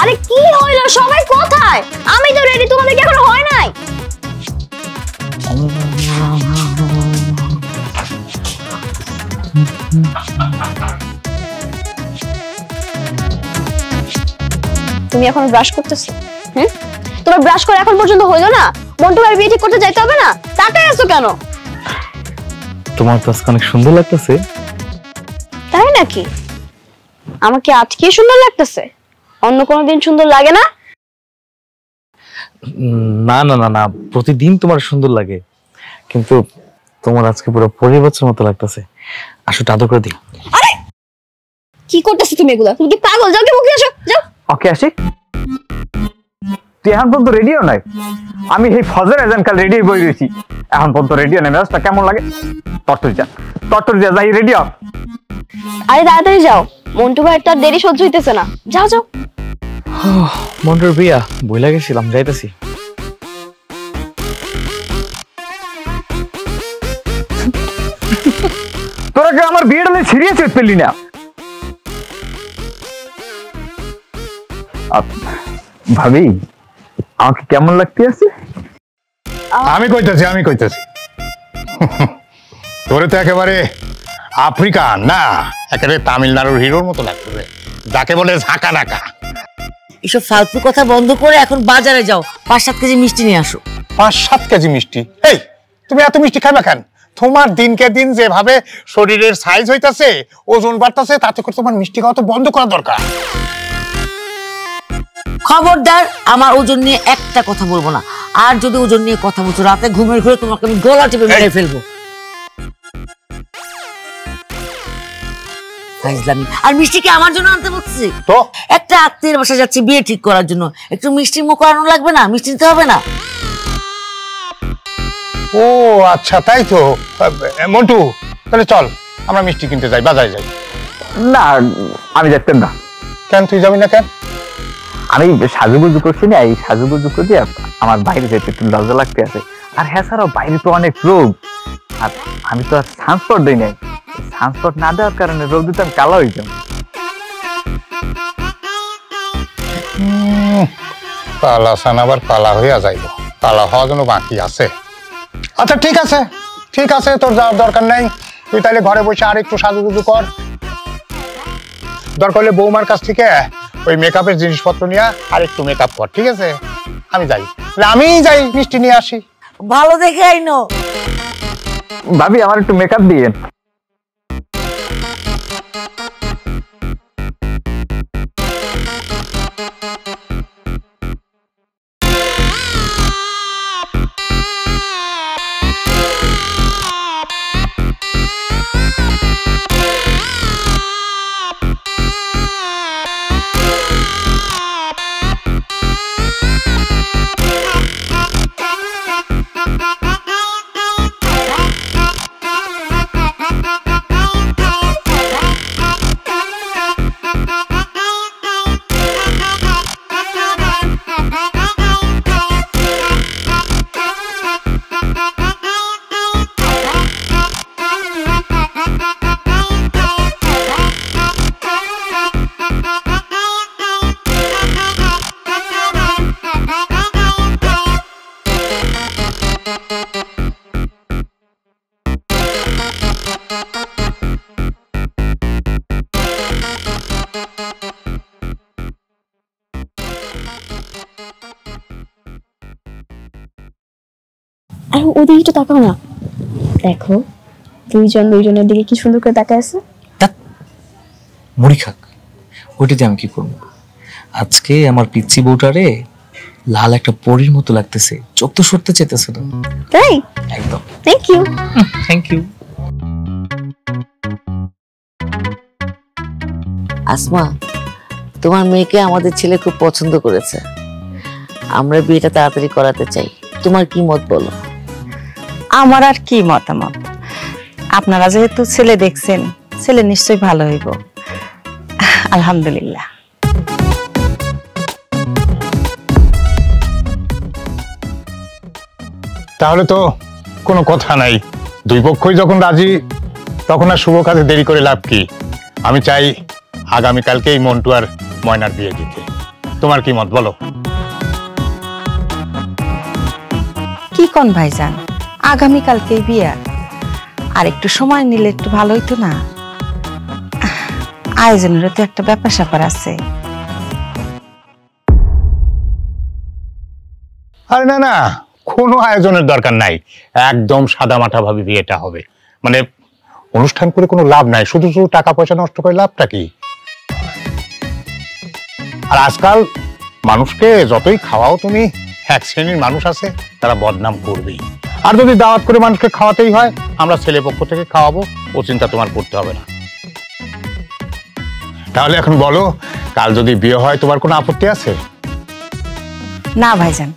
আরে কি হইল, সবাই কোথায়? আমি তো রেডি, তোমাদের কি এখনো হয় নাই? তুমি এখন ব্রাশ করতেছো? তোমার ব্রাশ করে এখন পর্যন্ত হইলো না? মন্টু ভাই বিয়ে ঠিক করতে যাইতে হবে না? তাকাই আছো কেন? তোমার তো আজকে অনেক সুন্দর লাগতেছে। তাই নাকি? আমাকে আজকে সুন্দর লাগতেছে, অন্য কোনো দিন সুন্দর লাগে না? না না না না, প্রতিদিন তোমার সুন্দর লাগে, কিন্তু তোমার আজকে পুরো পরিবর্তন মতো লাগতেছে। আসো আদর করে দিই। আরে কি করতেছো তুমি এগুলা? তুমি কি পাগল? যাও, মুখে আসো, যাও। ওকে আসি। তুই এখন পর্যন্ত রেডিও নাই? আমি এই ফজর এজান কাল রেডি বই রয়েছি, এখন পর্যন্ত রেডিও নেই। মেজাজটা কেমন লাগে? তরতরি যা যাই রেডি হ। আরে তাড়াতাড়ি যাও, মন্টু ভাইয়ের তো আর দেরি সহ্য হইতেছে না। যাও যাও। মন্টুর বিয়া বইলা গেছিলাম, যাইতেছি। তোরা কি আমার বিয়েটা নিয়ে সিরিয়াস হতে পেলি না? ভাবি আমাকে কেমন লাগতে আছে? আমি কইতেছি তোরে তো একেবারে আফ্রিকান না, একেবারে তামিলনাড়ুর হিরোর মতো লাগতেছে, যাকে বলে ঝাঁকা নাকা। এসব ফালতু কথা বন্ধ করে এখন বাজারে যাও, 5-7 কেজি মিষ্টি নিয়ে আসো। 5-7 কেজি মিষ্টি? এই তুমি এত মিষ্টি খাবে কেন? তোমার দিনকে দিন যেভাবে শরীরের সাইজ হইতাছে, ওজন বাড়তাছে, তাতে করে তোমার মিষ্টি খাওয়া তো বন্ধ করা দরকার। খবরদার, আমার ওজন নিয়ে একটা কথা বলবো না, আর যদি ওজন নিয়ে কথা বলছো রাতে ঘুমের ঘুরে তোমাকে আমি গলা টিপে মেরে ফেলবো। আর মিষ্টি কি আমার জন্য আনতে বলছি? তো একটা আত্মীয়ের বাসায় যাচ্ছি বিয়ে ঠিক করার জন্য, একটু মিষ্টি মুখ করানো লাগবে না? মিষ্টি দিতে হবে না? ও আচ্ছা, তাই তো। মন্টু তাহলে চল আমরা মিষ্টি কিনতে যাই, বাজারে যাই। না আমি যাইতাম না। কেন তুই যাবি না কেন? আমি সাজুগুজু করছি না, এই সাজুগুজু করে আমার বাইরে যেতে একটু লজ্জা লাগতে আছে। আর হ্যাঁ ছাড়াও বাইরে তো অনেক রোগ, আর আমি তো আর ট্রান্সপোর্ট দিই নাই। ট্রান্সপোর্ট না দেওয়ার কারণে রোগ দিতে আমি কালো হয়ে যাব। কালা সান আবার কালা হইয়া যাইব, কালা হওয়ার জন্য বাকি আছে। আচ্ছা ঠিক আছে, ঠিক আছে, তোর যাওয়ার দরকার নেই। তুই তাহলে ঘরে বসে আর একটু সাজুগুজু কর, দরকার হলে বৌমার কাছ থেকে ওই মেকআপের জিনিসপত্র নিয়ে আর একটু মেকআপ কর, ঠিক আছে? আমি যাই মিষ্টি নিয়ে আসি। ভালো দেখে আইনো। ভাবি আমার একটু মেকআপ দিয়ে। আর ওদিকে একটু তাকাও না, দেখো দুইজনের দিকে কি সুন্দর করে তাকায় আছে। মুড়ি খাক, ওইটাতে আমি কি করবো? আজকে আমার পিচ্ছি বউটারে লাল একটা পরীর মতো লাগতেছে, চোখ তো সরতে চেতেছে না। তাই? একদম। Thank you. Thank you. Asma, তোমার মেয়েকে আমাদের ছেলে খুব পছন্দ করেছে, আমরা বিয়েটা তাড়াতাড়ি করাতে চাই। তোমার কি মত বলো? আমার আর কি মতামত, আপনারা যেহেতু ছেলে দেখছেন, ছেলে নিশ্চয়ই ভালো হইব। আলহামদুলিল্লাহ। তাহলে তো কোনো কথা নাই, দুই পক্ষই যখন রাজি তখন আর শুভ কাজে দেরি করে লাভ কি? আমি চাই আগামীকালকেই মন্টু আর ময়নার বিয়ে দিতে। তোমার কি মত বলো? কি কোন ভাইজান, আগামীকালকেই বিয়া, আর একটু সময় নিলে একটু ভালো হইতো না? আয়োজনেরও তো একটা ব্যাপার স্যাপার আছে। আরে না না, কোনো আয়োজনের দরকার নাই, একদম সাদামাটা ভাবে বিয়েটা হবে। মানে অনুষ্ঠান করে কোনো লাভ নাই, শুধু শুধু টাকা পয়সা নষ্ট করে লাভটা কি? আর আজকাল মানুষকে যতই খাওয়াও তুমি, এক শ্রেণীর মানুষ আছে তারা বদনাম করবেই। আর যদি দাওয়াত করে মানুষকে খাওয়াতেই হয়, আমরা ছেলে পক্ষ থেকে খাওয়াবো, ও চিন্তা তোমার করতে হবে না। তাহলে এখন বলো, কাল যদি বিয়ে হয় তোমার কোনো আপত্তি আছে? না ভাইজান,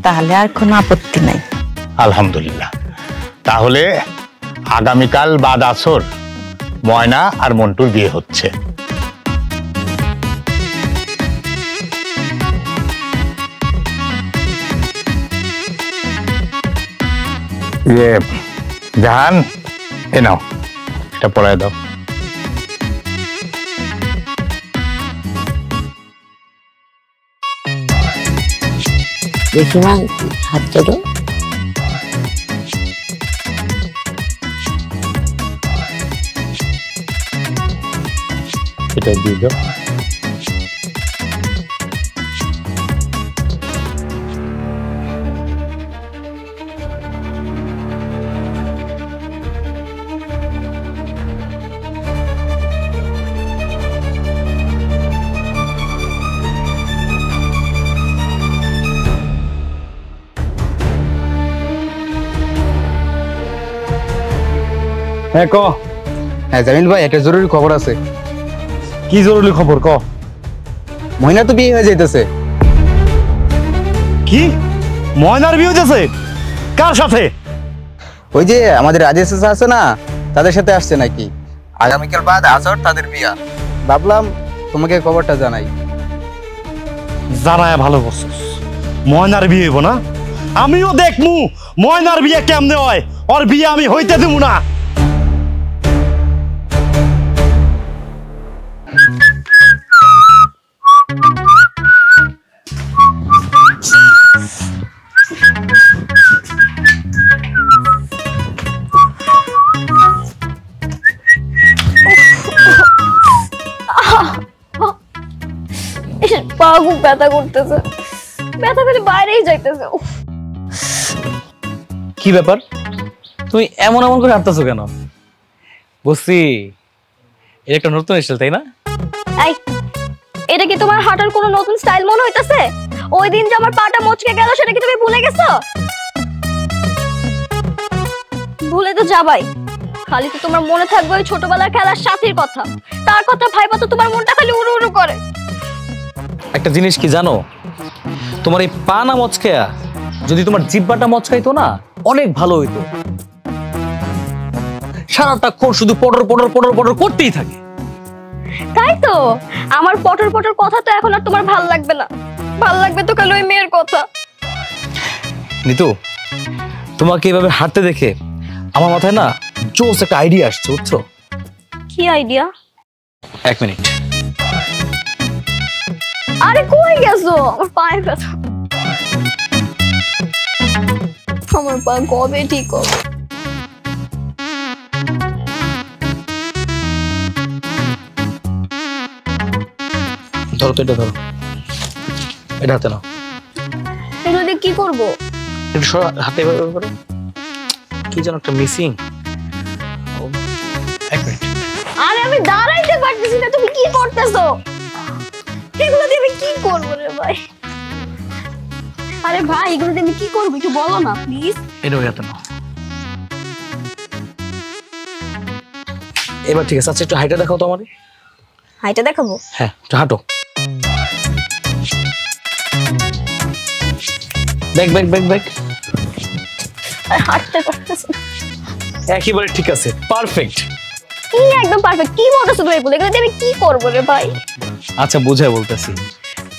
তাহলে আর কোনো আপত্তি নাই। আলহামদুলিল্লাহ। তাহলে আগামীকাল বাদ আসর ময়না আর মন্টুর বিয়ে হচ্ছে। জাহান, এ নাও, এটা পড়ায় দাও। দেখি মা, হাতটা দাও। এটা দিয়ে দাও। হ্যাঁ ক। হ্যাঁ জামিল ভাই, একটা জরুরি খবর আছে। কি জরুরি খবর ক? ময়না তো বিয়ে হয়ে যাইতেছে। কি? ময়নার বিয়ে হইতেছে? কার সাথে? ওই যে আমাদের রাজেশ চাচা আছে না, তাদের সাথে আসছে নাকি। আগামীকাল বাদ আসর তাদের বিয়া। ভাবলাম তোমাকে খবরটা জানাই। জানায় ভালো বসছিস। ময়নার বিয়ে হইব না? আমিও দেখমু ময়নার বিয়ে কেমনে হয়। ওর বিয়ে আমি হইতে দেবো না। পা খুব ব্যথা করতেছে, ব্যথা করে বাইরেই যাইতেছে। কি ব্যাপার, তুমি এমন এমন করে হাঁটতেছো কেন? বুঝছি, এটা একটা নতুন স্টাইল, তাই না? এই, এটা কি তোমার হাঁটার কোনো নতুন স্টাইল মনে হইতাছে? ওই দিন যে আমার পাটা মচকে গেল, সেটা কি তুমি ভুলে গেছো? ভুলে তো যাবাই, খালি তো তোমার মনে থাকবে ওই ছোটবেলার খেলার সাথীর কথা। তার কথা ভাইবা তো তোমার মনটা খালি উড়ু উড়ু করে। একটা জিনিস কি জানো, তোমার এই পা না মচকায়া যদি তোমার জিব্বাটা মচকাইতো না, অনেক ভালো হইতো। সারাটাক্ষণ শুধু পটর পটর পটর পটর করতেই থাকে। তাই তো, আমার পটর পটর কথা তো এখন আর তোমার ভাল লাগবে না, ভাল লাগবে তো খালি ওই মেয়ের কথা। নিতু, তোমাকে এভাবে হাঁটতে দেখে আমার মাথায় না জোস একটা আইডিয়া আসছে, বুঝছো? কি আইডিয়া? এক মিনিট। আরে কই গেছো? আমার পায়ে ব্যথা, আমার পা কবে ঠিক হবে? ধরো তো, এটা ধরো, এটা হাতে নাও। এগুলো দিয়ে কি করবো? একটু সরা, হাতে এভাবে করো। কি যেন একটা মিসিং। এক মিনিট। আরে আমি দাঁড়াইতে পারতেছি না, তুমি কি করতেছো? এগুলো দিয়ে আমি কি করবো রে ভাই? আরে ভাই, এগুলো দিয়ে আমি কি করবো একটু বলো না প্লিজ। এটা ওই হাতে নাও। এবার ঠিক আছে। আচ্ছা, একটু হাইটা দেখাও তো আমারে। হাইটা দেখাবো? হ্যাঁ, একটু হাঁটো। Back back back back. আর হাঁটতে পারতেছি না। একেবারে ঠিক আছে, পারফেক্ট। কি একদম পারফেক্ট? কি বলতেছো তুমি? এগুলো দিয়ে আমি কি করবো রে ভাই? আচ্ছা, বুঝাই বলতেছি।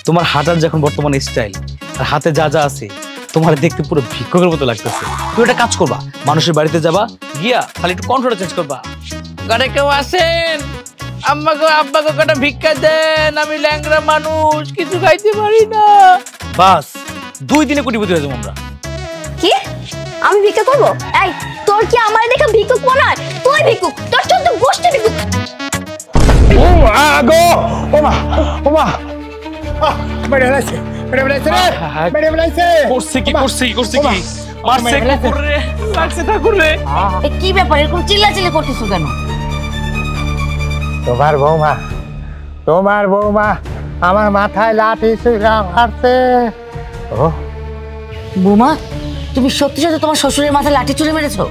তোমার হাঁটার যখন বর্তমান স্টাইল আর হাতে যা যা আছে, তোমার দেখতে পুরো ভিক্ষুকের মতো লাগতেছে। তুমি একটা কাজ করবা, মানুষের বাড়িতে যাবা, গিয়া খালি একটু কণ্ঠটা চেঞ্জ করবা। ঘরে কেউ আসেন, আম্মাকে আব্বাকে কটা ভিক্ষা দেন, আমি ল্যাংড়া মানুষ, কিছু খাইতে পারি না। বাস 2 দিনে কোটিপতি হয়ে যাবো আমরা। কি আমি ভিক্ষা করবো? এই তোর কি আমার দেখা ভিক্ষুক মনে হয়? তুই ভিক্ষুক, তোর চোদ্দ গোষ্ঠী ভিক্ষুক। ও আগো ওমা ওমা মেরে ফেলাইছে রে মেরে ফেলাইছে। করছে কি মারছে কুকুর রে, লাগছে ঠাকুর রে। কি ব্যাপার এরকম চিল্লাচিল্লি করতেছো কেন? তোমার বৌমা আমার মাথায় লাঠি মারছে। ও বৌমা, তুমি সত্যি সত্যি তোমার শ্বশুরের মাথায় লাঠি ছুঁড়ে মেরেছো?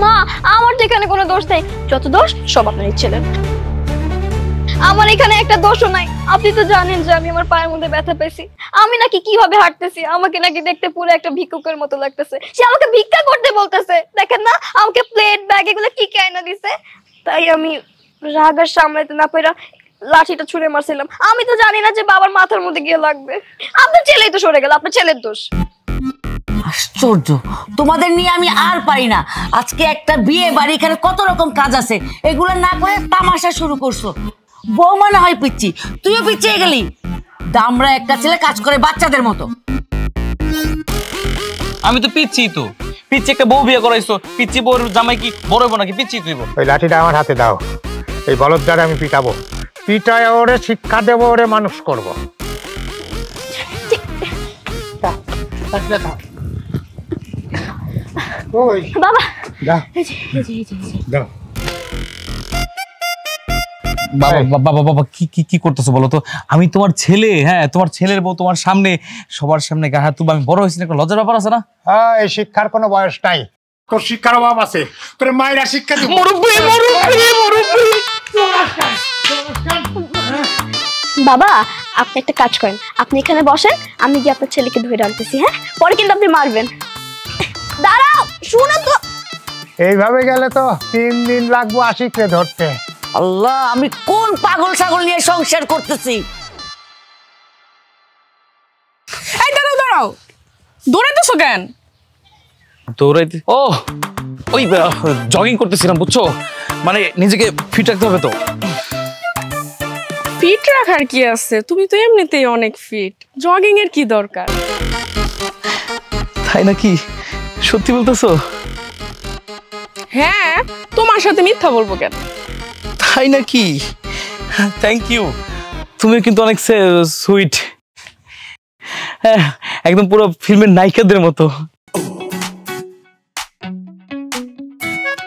না, আমার তো এখানে কোনো দোষ নেই, যত দোষ সব আপনার ছেলের। আমার এখানে একটা দোষও নাই। আপনি তো জানেন যে আমি আমার পায়ের মধ্যে ব্যথা পেয়েছি। আমি নাকি কিভাবে হাঁটতেছি, আমাকে নাকি দেখতে পুরো একটা ভিক্ষুকের মতো লাগতেছে। সে আমাকে ভিক্ষা করতে বলতেছে, দেখেন না আমাকে প্লেট ব্যাগ এগুলো কি আইনা দিছে। তাই আমি রাগ আর সামলাইতে না পেরে লাঠিটা ছুঁড়ে মারছিলাম। আমি তো জানি না যে বাবার মাথার মধ্যে গিয়ে লাগবে। আপনার ছেলেই তো সরে গেল, আপনার ছেলের দোষ। আশ্চর্য, তোমাদের নিয়ে আমি আর পারি না। আজকে একটা বিয়ে বাড়ি, এখানে কত রকম কাজ আছে, এগুলো না করে তামাশা শুরু করছো। বৌমা না হয় পিচ্ছি, তুইও পিছিয়ে গেলি। দামরা একটা ছেলে কাজ করে বাচ্চাদের মতো। আমি তো পিচ্ছি, তো পিচ্ছি একটা বউ বিয়ে করাইছো, পিচ্ছি বউর জামাই কি বড় হবো নাকি? পিচ্ছি তুই। ওই লাঠিটা আমার হাতে দাও, এই বলদটারে আমি পিটাবো, পিটায় ওরে শিক্ষা দেবো, ওরে মানুষ করবো। বাবা বাবা বাবা কি কি কি করতেছো বলো তো? আমি তোমার ছেলে, হ্যাঁ তোমার ছেলের বউ, তোমার সামনে সবার সামনে গায়ে হাত তুলবো, আমি বড় হয়েছি না, একটা লজ্জার ব্যাপার আছে না? হ্যাঁ, এই শিক্ষার কোনো বয়স নাই, তোর শিক্ষার অভাব আছে, তোর মায়েরা শিক্ষা দিবে। বাবা, আপনি একটা কাজ করেন, আপনি এখানে বসেন, আমি গিয়ে আপনার ছেলেকে ধরে আনতেছি। হ্যাঁ, পরে কিন্তু আপনি মারবেন। দাঁড়াও, শুনো তো। এইভাবে গেলে তো 3 দিন লাগবো আশিককে ধরতে। আল্লাহ, আমি কোন পাগল ছাগল নিয়ে সংসার করতেছি? এই দাঁড়াও, দৌড়াইতেছো কেন? দৌড়াইতে ও ওই জগিং করতেছিলাম, বুঝছো, মানে নিজেকে ফিট রাখতে হবে তো। ফিট রাখার কি আছে, তুমি তো এমনিতেই অনেক ফিট, জগিং এর কি দরকার? তাই নাকি? সত্যি বলতেছো? হ্যাঁ, তোমার সাথে মিথ্যা বলবো কেন? তাই নাকি? থ্যাংক ইউ, তুমি কিন্তু অনেক সুইট, হ্যাঁ একদম পুরো ফিল্মের নায়িকাদের মতো।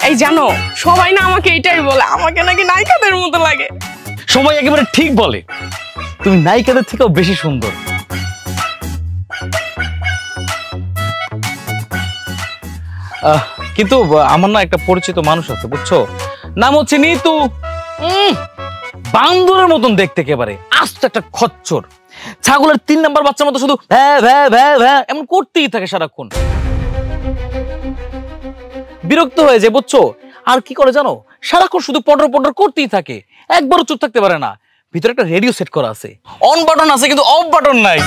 এই জানো, সবাই না আমাকে এটাই বলে, আমাকে নাকি নায়িকাদের মতো লাগে। সবাই একেবারে ঠিক বলে, তুমি নায়িকাদের থেকেও বেশি সুন্দর। কিন্তু আমার না একটা পরিচিত মানুষ আছে, বুঝছো, নাম হচ্ছে নিতু। বান্দরের মতন দেখতে, একেবারে আস্ত একটা খচ্চর, ছাগলের 3 নাম্বার বাচ্চার মতো শুধু ভ্যা ভ্যা ভ্যা ভ্যা এমন করতেই থাকে সারাক্ষণ। বিরক্ত হয়ে যায়, বুঝছো। আর কি করে জানো, সারাক্ষণ শুধু পটর পটর করতেই থাকে, একবারও চুপ থাকতে পারে না। ভিতরে একটা রেডিও সেট করা আছে, অন বাটন আছে কিন্তু অফ বাটন নাই।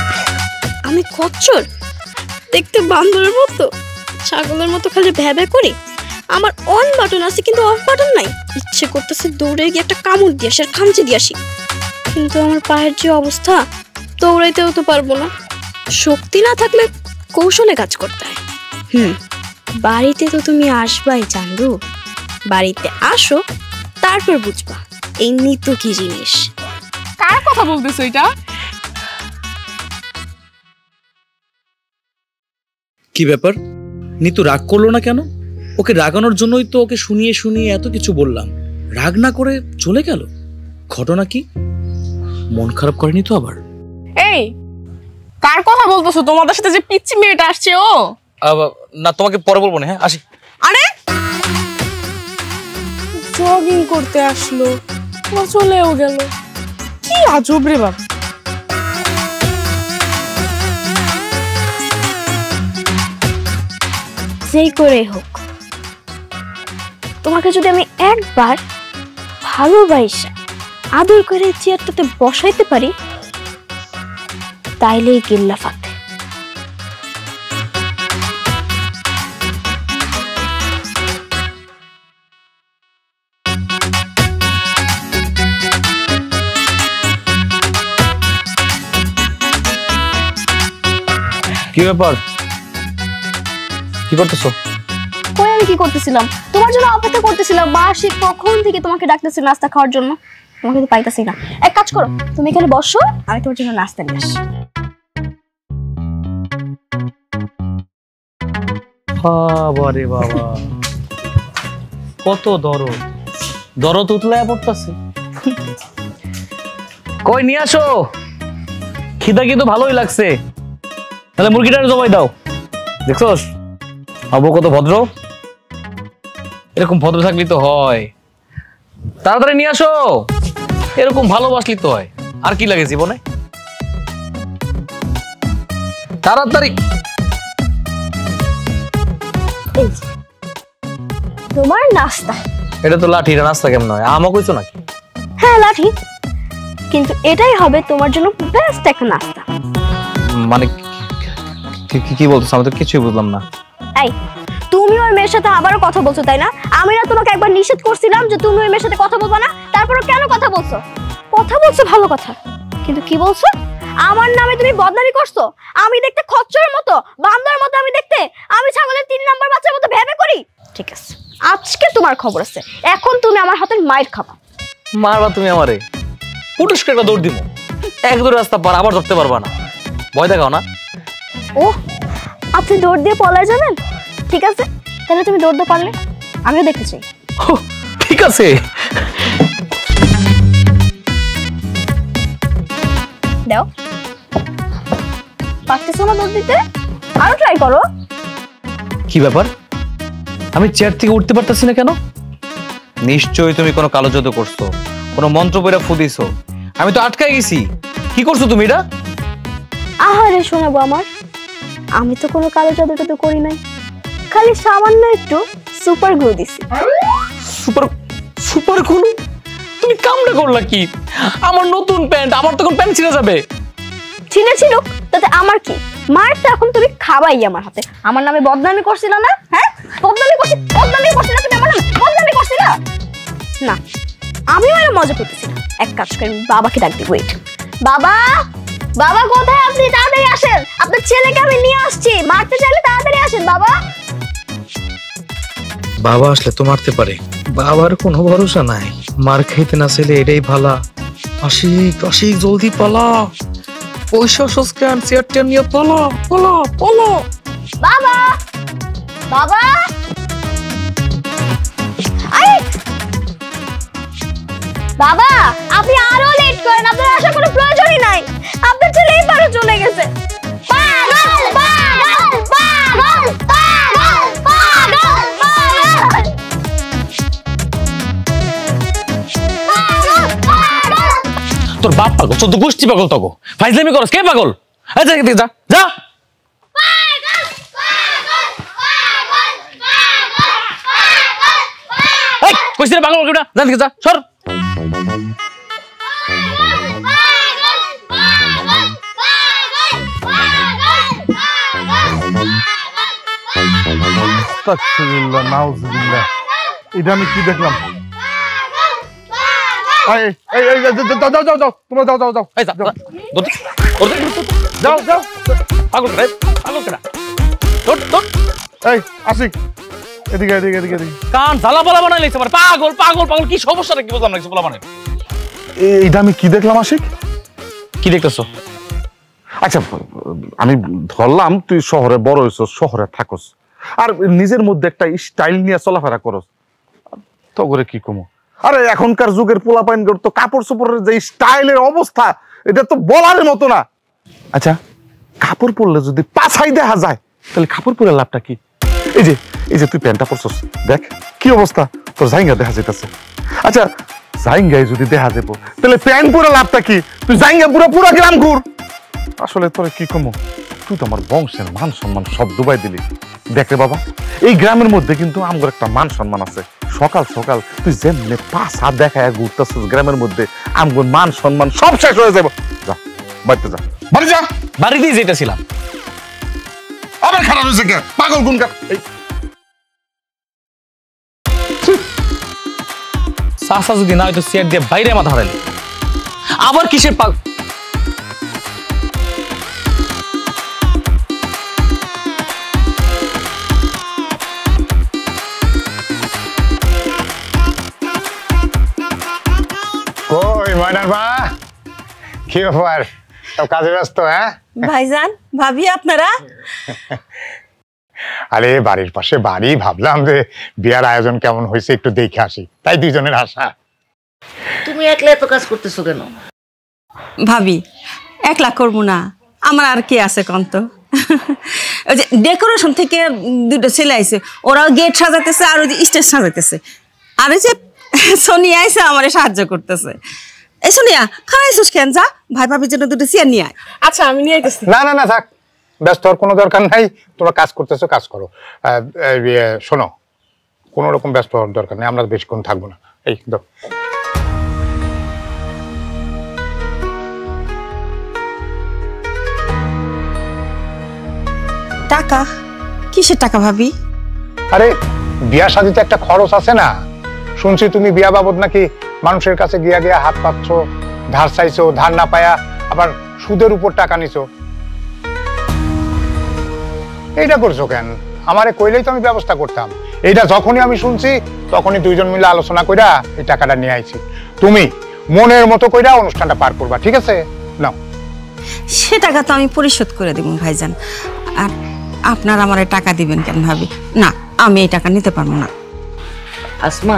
আমি খচ্চর দেখতে বান্দরের মতো, ছাগলের মতো খালি ভ্যাবে করি। আমার অন বাটন আছে কিন্তু অফ বাটন নাই। ইচ্ছে করতেছে দৌড়ে গিয়ে একটা কামড় দিয়ে আসি আর খামচে দিয়ে আসি, কিন্তু আমার পায়ের যে অবস্থা, দৌড়াইতেও তো পারবো না। শক্তি না থাকলে কৌশলে কাজ করতে হয়। বাড়িতে তো তুমি আসবাই চান্দু, বাড়িতে আসো, তারপর বুঝবা এই নিতু কি জিনিস। কার কথা বলতেছো এটা? কি ব্যাপার, নিতু রাগ করলো না কেন? ওকে রাগানোর জন্যই তো ওকে শুনিয়ে শুনিয়ে এত কিছু বললাম, রাগ না করে চলে গেল। ঘটনা কি? মন খারাপ করেনি তো আবার? এই কার কথা বলতেছো? তোমাদের সাথে যে পিচ্চি মেয়েটা আসছে ও? না, তোমাকে পরে বলবো না, হ্যাঁ আসি। আরে জগিং করতে আসলো, ও চলেও গেল, কি আজব রে বাবা। যেই করে হোক, তোমাকে যদি আমি একবার ভালোবাসা আদর করে চেয়ারটাতে বসাইতে পারি, তাইলেই গিল্লা ফাতে। কি ব্যাপার, কি করতেছো? কই আমি কি করতেছিলাম? তোমার জন্য অপেক্ষা করতেছিলাম। বাসি কখন থেকে তোমাকে ডাকতেছি নাস্তা খাওয়ার জন্য, তোমাকে তো পাইতাছি না। এক কাজ করো, তুমি এখানে বসো, আমি তোমার জন্য নাস্তা নিয়ে আসি। বাবা রে বাবা, কত দরদ উতলায় পড়তেছে। কই নিয়ে আসো, খিদা কিন্তু ভালোই লাগছে। তাহলে মুরগিটার জবাই দাও। দেখছোস আবু কত ভদ্র, এরকম ভদ্র থাকলে তো হয়। তাড়াতাড়ি নিয়ে আসো, এরকম ভালোবাসলি তো হয়। আর কি লাগে জীবনে, তাড়াতাড়ি। তোমার নাস্তা। এটা তো লাঠি, এটা নাস্তা কেমন হয়? আমও কইছো নাকি? হ্যাঁ লাঠি, কিন্তু এটাই হবে তোমার জন্য বেস্ট একটা নাস্তা। মানে কি বলছো? আমি তো কিছুই বুঝলাম না। এই তুমি ওই মেয়ের সাথে আবারও কথা বলছো তাই না? আমি না তোমাকে একবার নিষেধ করছিলাম যে তুমি ওই মেয়ের সাথে কথা বলবা না, তারপরে কেন কথা বলছো? কথা বলছো ভালো কথা, কিন্তু কি বলছো? আমার নামে তুমি বদনামি করছো। আমি দেখতে খচ্চরের মতো, বান্দার মতো আমি দেখতে, আমি ছাগলের 3 নাম্বার বাচ্চার মতো ভেবে করি। ঠিক আছে, আজকে তোমার খবর আছে, এখন তুমি আমার হাতের মাইর খাবা। মারবা তুমি আমারে? পুটুস করে একটা দৌড় দিব, এক দৌড় রাস্তা পার, আবার ধরতে পারবা না। ভয় দেখাও না। ও আপনি দৌড় দিয়ে পলায় যাবেন? ঠিক আছে, তাহলে তুমি দৌড়তে পারলে আমিও দেখতে চাই। ঠিক আছে, দাও। পারতেছো না দৌড় দিতে? আরো ট্রাই করো। কি ব্যাপার, আমি চেয়ার থেকে উঠতে পারতেছি না কেন? নিশ্চয়ই তুমি কোনো কালো জাদু করছো, কোনো মন্ত্র পড়া ফু দিছো। আমি তো আটকাই গেছি। কি করছো তুমি এটা? আহারে শোনাবো আমার, আমি তো কোনো কালো জাদু টাদু করি নাই, খালি সামান্য একটু সুপার গ্লু দিছি। Super glue? তুমি কামড়া করলা কি? আমার নতুন প্যান্ট, আমার তখন প্যান্ট ছিঁড়ে যাবে। ছিঁড়ে ছিড়ুক, তাতে আমার কি? মারটা এখন তুমি খাবাই আমার হাতে। আমার নামে বদনামি করছিল না? হ্যাঁ বদনামি করছিলা তুমি আমার নামে বদনামি করছিলা না? আমিও এর মজা পেতেছি না। এক কাজ করি, বাবাকে ডাক দিই। ওয়েট বাবা, বাবা কোথায় আপনি? তাড়াতাড়ি আসেন, আপনার ছেলেকে আমি নিয়ে আসছি। মারতে চাইলে তাড়াতাড়ি আসেন বাবা। বাবা আসলে তো মারতে পারে, বাবার কোনো ভরসা নাই। মার খাইতে না ছেলে এটাই ভালা। আশিক আশিক জলদি পালা, পয়সা সস্কান চেয়ারটা নিয়ে পালা পালা পালা। বাবা, বাবা, আরে বাবা আপনি আরো লেট করেন, আপনার আসার কোনো প্রয়োজনই নাই। আপনার ছেলে এই পারে চলে গেছে। পাগল পাগল পাগল পাগল পাগল পাগল। তোর বাপ পাগল, তোর গোষ্ঠী পাগল। তগো ফাইজলামি করস, কে পাগল? যা যা যা। কইছিস পাগল কেউটা, জান যা সর। আস্তাগফিরুল্লাহ, নাউজুবিল্লাহ। এটা আমি কি দেখলাম? যাও তোমরা যাও। পাগল এই আশিক, এদিকে। কান ঝালা পালা বানাই লাগছে। পাগল পাগল পাগল, কি সমস্যাটা কি বুঝলাম না কিছু বলা। মানে এইটা আমি কি দেখলাম আশিক? কি দেখতেছো? আচ্ছা আমি ধরলাম তুই শহরে বড় হয়েছ, শহরে থাকস, আর নিজের মধ্যে একটা স্টাইল নিয়ে চলাফেরা করস। তো করে কি কমো? আরে এখনকার যুগের পোলাপাইন তো কাপড় চোপড়ের যে স্টাইলের অবস্থা, এটা তো বলার মতো না। আচ্ছা কাপড় পরলে যদি পাছাই দেখা যায়, তাহলে কাপড় পরে লাভটা কি? এই যে তুই প্যান্টটা পরছস, দেখ কি অবস্থা, তোর জাইঙ্গা দেখা যেতেছে। আচ্ছা জাইঙ্গায় যদি দেখা দেব, তাহলে প্যান্ট পরে লাভটা কি? তুই জাইঙ্গা পুরো গ্রাম ঘুর। আসলে তোরে কি কমো, তুই তো আমার বংশের মান সম্মান সব ডুবাই দিলি। দেখ রে বাবা, এই গ্রামের মধ্যে কিন্তু আমার একটা মান সম্মান আছে। সকাল সকাল তুই যেমনি পাছা দেখায় ঘুরতেছিস গ্রামের মধ্যে, আমার মান সম্মান সব শেষ হয়ে যাবে। যা বাড়িতে যা, বাড়ি যা। বাড়িতেই যেতেছিলাম, আবার খারাপ হয়েছে কে? পাগল কোন কা? চাষা যদি না হয়তো চেয়ার দিয়ে বাইরে মাথা হারাইলি। আবার কিসের পাগল? ময়নার মা, কি ব্যাপার? সব কাজে ব্যস্ত? হ্যাঁ ভাইজান, ভাবি আপনারা? আরে বাড়ির পাশে বাড়ি, ভাবলাম যে বিয়ার আয়োজন কেমন হয়েছে একটু দেখে আসি, তাই দুইজনের আশা। তুমি একলা এত কাজ করতেছো কেন? ভাবি একলা করবো না, আমার আর কি আছে কন্ত। ওই যে ডেকোরেশন থেকে দুটো ছেলে আইছে, ওরাও গেট সাজাতেছে আর ওই যে স্টেজ সাজাতেছে, আর ওই যে সোনিয়া আইসে আমারে সাহায্য করতেছে। এই সোনিয়া, খারাইছিস কেন? যা ভাই ভাবির জন্য দুটো চেয়ার নিয়ে আয়। আচ্ছা আমি নিয়ে আইতেছি। না না না থাক, ব্যস্ত হওয়ার কোনো দরকার নাই, তোমরা কাজ করতেছো, কাজ করো। শোনো, কোনো রকম ব্যস্ত হওয়ার দরকার নেই, আমরা বেশিক্ষণ থাকবো না। এই দাও। টাকা? কিসের টাকা ভাবি? আরে বিয়া শাদিতে একটা খরচ আছে না? শুনছি তুমি বিয়া বাবদ নাকি মানুষের কাছে গিয়া গিয়া হাত পাচ্ছ, ধার চাইছো, ধার না পায়া আবার সুদের উপর টাকা নিছো। এইটা করছো কেন? আমারে কইলেই তো আমি ব্যবস্থা করতাম। এইটা যখনই আমি শুনছি তখনই দুইজন মিলে আলোচনা কইরা এই টাকাটা নিয়ে আইছি। তুমি মনের মতো কইরা অনুষ্ঠানটা পার করবা, ঠিক আছে? নাও। সে টাকা তো আমি পরিশোধ করে দেব ভাইজান, আর আপনার আমারে টাকা দিবেন কেন ভাবি? না, আমি এই টাকা নিতে পারবো না। আসমা,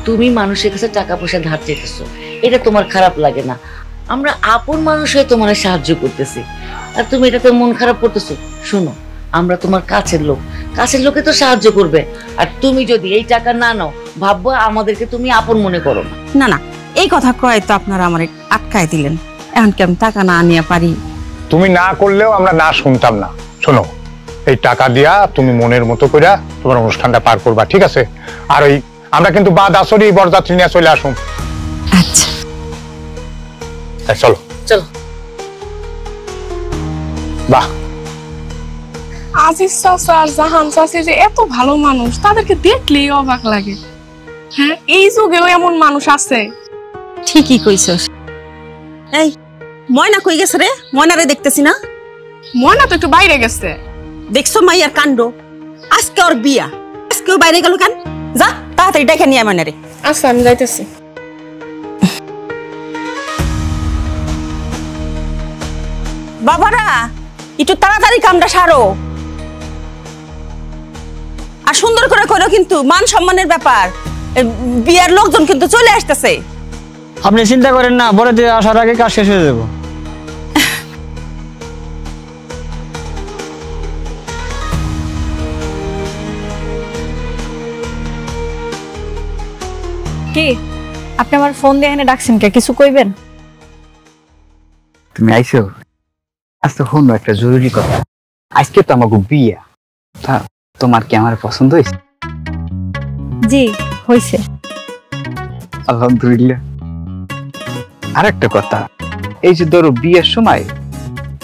তুমি মানুষের কাছে টাকা পয়সা ধার চেয়েছো, এটা তোমার খারাপ লাগে না? আমরা আপন মানুষ হয়ে তোমার সাহায্য করতেছি, আর তুমি এটাতে মন খারাপ করতেছো? শোনো, আমরা তোমার কাছের লোক, কাছের লোকে তো সাহায্য করবে, আর তুমি যদি এই টাকা না নাও ভাববো আমাদেরকে তুমি আপন মনে করো না। না না, এই কথা কয় তো আপনারা আমারে আটকায় দিলেন, এখন কি আমি টাকা না আনিয়া পারি? তুমি না করলেও আমরা না শুনতাম না। শোনো, এই টাকা দিয়া তুমি মনের মতো কইরা তোমার অনুষ্ঠানটা পার করবা, ঠিক আছে? আর ওই আমরা কিন্তু বাদ আসরি বরযাত্রী নিয়ে চলে আসুন। আচ্ছা চলো চলো। বাহ, আজিজ চাচা আর জাহান চাচি যে এত ভালো মানুষ, তাদেরকে দেখলেই অবাক লাগে। হ্যাঁ, এই যুগেও এমন মানুষ আছে। ঠিকই কইছস। এই ময়না কই গেছে রে? ময়নারে দেখতেছি না। ময়না তো একটু বাইরে গেছে। দেখছো মাইয়ার কাণ্ড? আজকে ওর বিয়া, আজকেও বাইরে গেল কেন? যা তাড়াতাড়ি ডেকে নিয়ে ময়নারে। আচ্ছা আমি যাইতেছি। বাবারা একটু তাড়াতাড়ি কামটা সারো, আর সুন্দর করে করো, কিন্তু মান সম্মানের ব্যাপার। বিয়ার লোকজন কিন্তু চলে আসতেছে। আপনি চিন্তা করেন না, বড়তে আসার আগে কাজ শেষ হয়ে যাবো। কি আপনি আমার ফোন দিয়ে এনে ডাকছেন কে? কিছু কইবেন? তুমি আইছো? আচ্ছা শোনো, একটা জরুরি কথা। আজকে তো আমাকে বিয়া, তা তোমার কি আমার পছন্দ হয়েছে? জি হইছে। আলহামদুলিল্লাহ। আর একটা কথা, এই যে ধরো বিয়ের সময়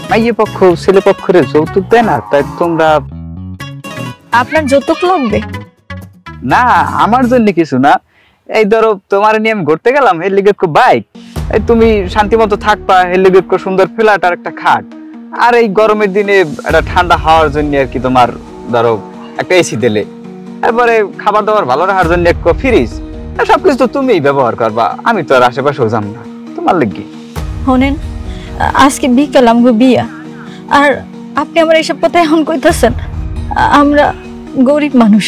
মাইয়ে পক্ষ ছেলে পক্ষের যৌতুক দেয় না, তাই তোমরা? আপনার যৌতুক লাগবে? না, আমার জন্য কিছু না। এই ধরো তোমার নিয়ে আমি ঘুরতে গেলাম, এর লিগে বাইক, এই তুমি শান্তি মতো থাকবা, এর লিগে সুন্দর ফ্ল্যাট আর একটা খাট, আর এই গরমের দিনে একটা ঠান্ডা হওয়ার জন্য আর কি তোমার ধরো একটা এসি দিলে, এরপরে খাবার দাবার ভালো রাখার জন্য একটা ফ্রিজ, সবকিছু তো তুমিই ব্যবহার করবা, আমি তো আর আশেপাশেও যাম না তোমার লেগে। শোনেন, আজকে বিকাল আমগো বিয়া, আর আপনি আমার এইসব কথা এখন কইতাছেন? আমরা গরিব মানুষ,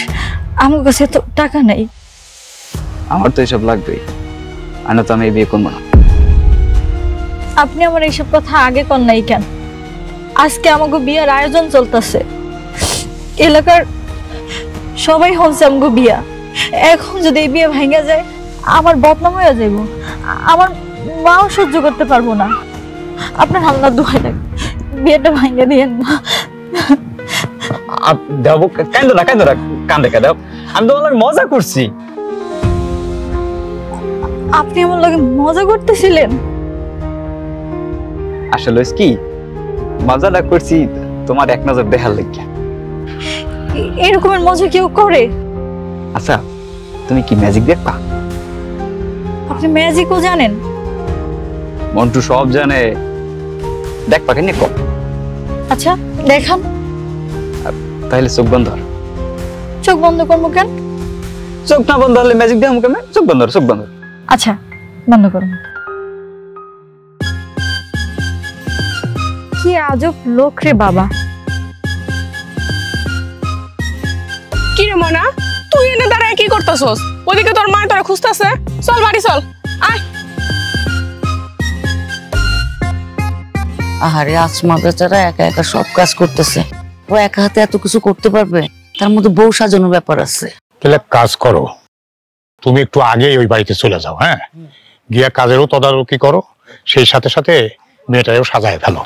আমার কাছে তো টাকা নাই। আমার তো এসব লাগবেই, আমি তো আমি বিয়ে করবো না। আপনি আমার এইসব কথা আগে কর নাই কেন? আজকে আমাকে বিয়ার আয়োজন চলতেছে, এলাকার সবাই হচ্ছে আমাকে বিয়া। এখন যদি এই বিয়ে ভেঙে যায় আমার বদনাম হয়ে যাইব, আমার মাও সহ্য করতে পারবো না। আপনার আল্লাহ দোহাই লাগে, বিয়েটা ভেঙে দিয়েন না। দেবো কান্দো না, কান্দো না, কান্দে কাঁদো, আমি তো আমার মজা করছি। আপনি আমার লগে মজা করতেছিলেন? আসলে কি মজাটা করছি তোমার এক নজর দেখার লাগিয়া। এরকমের মজা কেউ করে? আচ্ছা তুমি কি ম্যাজিক দেখবা? আপনি ম্যাজিকও জানেন? মন্টু সব জানে, দেখবা কেন? কম। আচ্ছা দেখান। তাহলে চোখ বন্ধ কর। চোখ বন্ধ করবো কেন? চোখ না বন্ধ হলে ম্যাজিক দেখাবো কেন? চোখ বন্ধ কর, চোখ বন্ধ। আচ্ছা বন্ধ করুন। আজব লোক রে বাবা। কি রে মনা, তুই এনে দাঁড়ায় কি করতেছস? ওদিকে তোর মা তোরা খুঁজতেছে। চল বাড়ি চল, আয়। আহারে আসমা বেচারা একা একা সব কাজ করতেছে, ও একা হাতে এত কিছু করতে পারবে? তার মধ্যে বউ সাজানোর ব্যাপার আছে। তাহলে কাজ করো, তুমি একটু আগে ওই বাড়িতে চলে যাও, হ্যাঁ, গিয়া কাজেরও তদারকি করো, সেই সাথে সাথে মেয়েটাও সাজায় ফেলো।